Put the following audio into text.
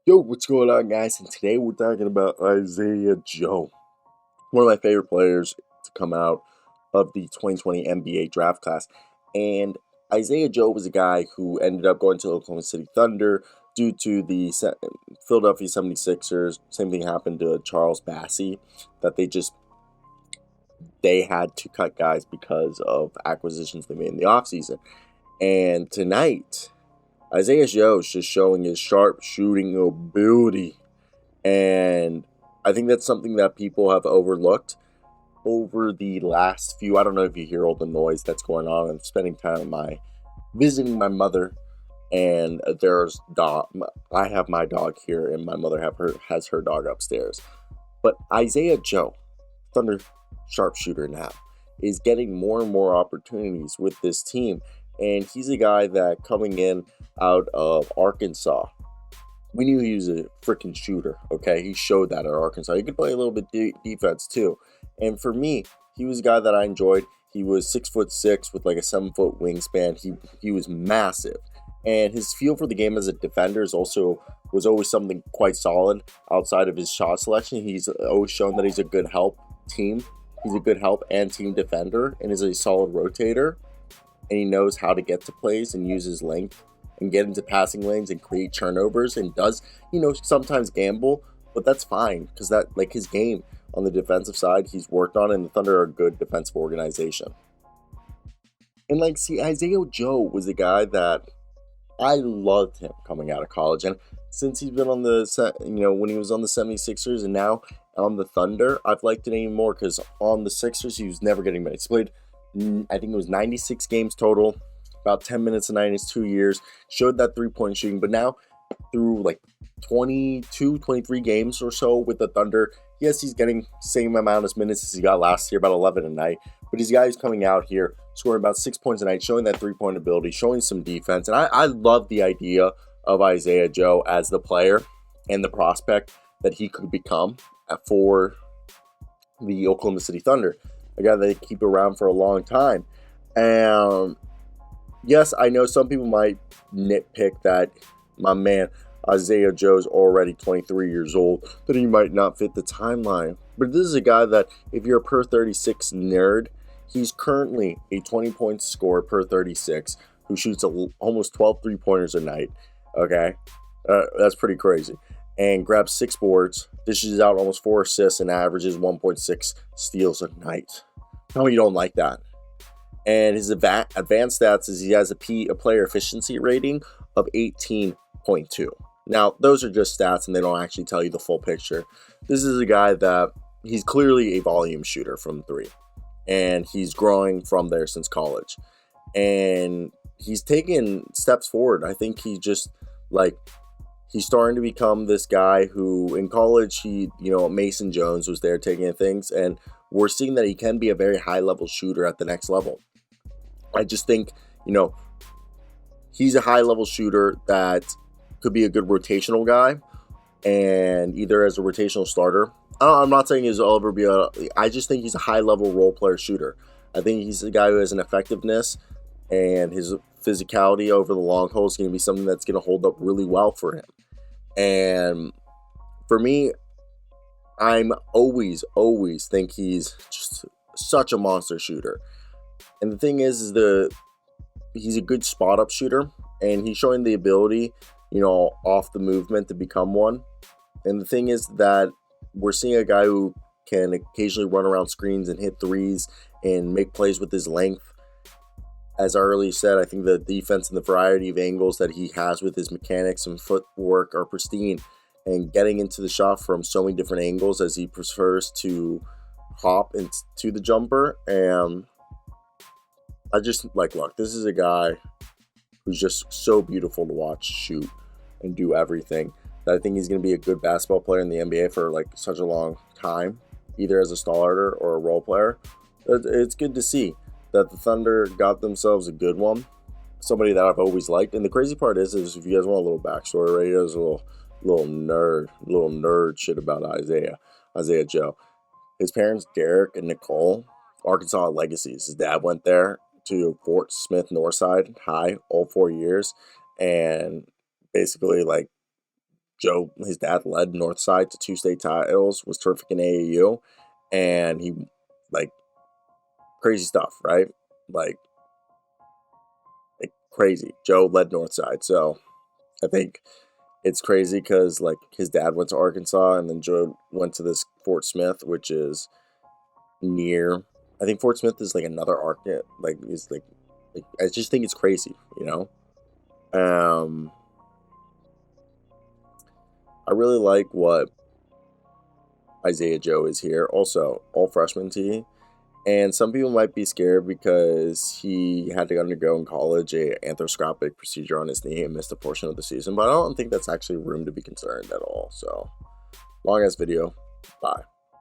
Yo, what's going on, guys? And today we're talking about Isaiah Joe, one of my favorite players to come out of the 2020 NBA draft class. And Isaiah Joe was a guy who ended up going to Oklahoma City Thunder due to the Philadelphia 76ers. Same thing happened to Charles Bassey, that they had to cut guys because of acquisitions they made in the offseason. And tonight, Isaiah Joe is just showing his sharp shooting ability. And I think that's something that people have overlooked over the last few. I don't know if you hear all the noise that's going on. I'm spending time visiting my mother, and there's dog. I have my dog here, and my mother has her dog upstairs. But Isaiah Joe, Thunder Sharpshooter now, is getting more and more opportunities with this team, and he's a guy that coming in out of Arkansas, we knew he was a freaking shooter. Okay, he showed that at Arkansas. He could play a little bit defense too. And for me, he was a guy that I enjoyed. He was 6'6" with like a 7-foot wingspan. He was massive, and his feel for the game as a defender was always something quite solid. Outside of his shot selection, he's always shown that he's a good help team. He's a good help and team defender, and is a solid rotator. And he knows how to get to plays and use his length and get into passing lanes and create turnovers, and does, sometimes gamble, but that's fine because that, like, his game on the defensive side, he's worked on, and the Thunder are a good defensive organization. And like, see, Isaiah Joe was a guy that I loved him coming out of college, and since he's been on when he was on the 76ers and now on the Thunder, I've liked it even more because on the Sixers he was never getting minutes. He played, I think it was 96 games total, about 10 minutes a night in his 2 years, showed that three-point shooting, but now through like 22, 23 games or so with the Thunder, yes, he's getting same amount of minutes as he got last year, about 11 a night, but he's a guy who's coming out here, scoring about 6 points a night, showing that three-point ability, showing some defense, and I love the idea of Isaiah Joe as the player and the prospect that he could become for the Oklahoma City Thunder, a guy that they keep around for a long time. And yes, I know some people might nitpick that my man Isaiah Joe's already 23 years old, that he might not fit the timeline. But this is a guy that, if you're a per 36 nerd, he's currently a 20 points scorer per 36, who shoots almost 12 three-pointers a night. Okay? That's pretty crazy. And grabs 6 boards, dishes out almost 4 assists, and averages 1.6 steals a night. Tell me you don't like that. And his advanced stats is he has a player efficiency rating of 18.2. Now, those are just stats, and they don't actually tell you the full picture. This is a guy that he's clearly a volume shooter from 3, and he's growing from there since college. And he's taken steps forward. I think he's starting to become this guy who, in college, Mason Jones was there taking things, and we're seeing that he can be a very high-level shooter at the next level. I just think, he's a high-level shooter that could be a good rotational guy, and either as a rotational starter. I'm not saying he'll ever be I just think he's a high-level role-player shooter. I think he's a guy who has an effectiveness, and his physicality over the long haul is going to be something that's going to hold up really well for him. And for me, I'm always think he's just such a monster shooter. And the thing is he's a good spot-up shooter, and he's showing the ability, off the movement to become one. And the thing is that we're seeing a guy who can occasionally run around screens and hit threes and make plays with his length. As I earlier said, I think the defense and the variety of angles that he has with his mechanics and footwork are pristine. And getting into the shot from so many different angles as he prefers to hop into the jumper. And I just look, this is a guy who's just so beautiful to watch shoot and do everything, that I think he's going to be a good basketball player in the NBA for such a long time, either as a starter or a role player. It's good to see that the Thunder got themselves a good one, somebody that I've always liked. And the crazy part is if you guys want a little backstory, right? There's a little nerd shit about Isaiah Joe. His parents, Derek and Nicole, Arkansas legacies. His dad went there to Fort Smith Northside High all 4 years, and basically Joe, his dad led Northside to 2 state titles, was terrific in AAU, and he, like, crazy stuff, right? Like crazy. Joe led Northside, so I think it's crazy because, like, his dad went to Arkansas, and then Joe went to this Fort Smith, which is near. I think Fort Smith is like another Arkansas. Like, is like I just think it's crazy, you know. I really like what Isaiah Joe is here. Also, all freshman tee. And some people might be scared because he had to undergo in college a arthroscopic procedure on his knee and missed a portion of the season. But I don't think that's actually room to be concerned at all. So, long ass video. Bye.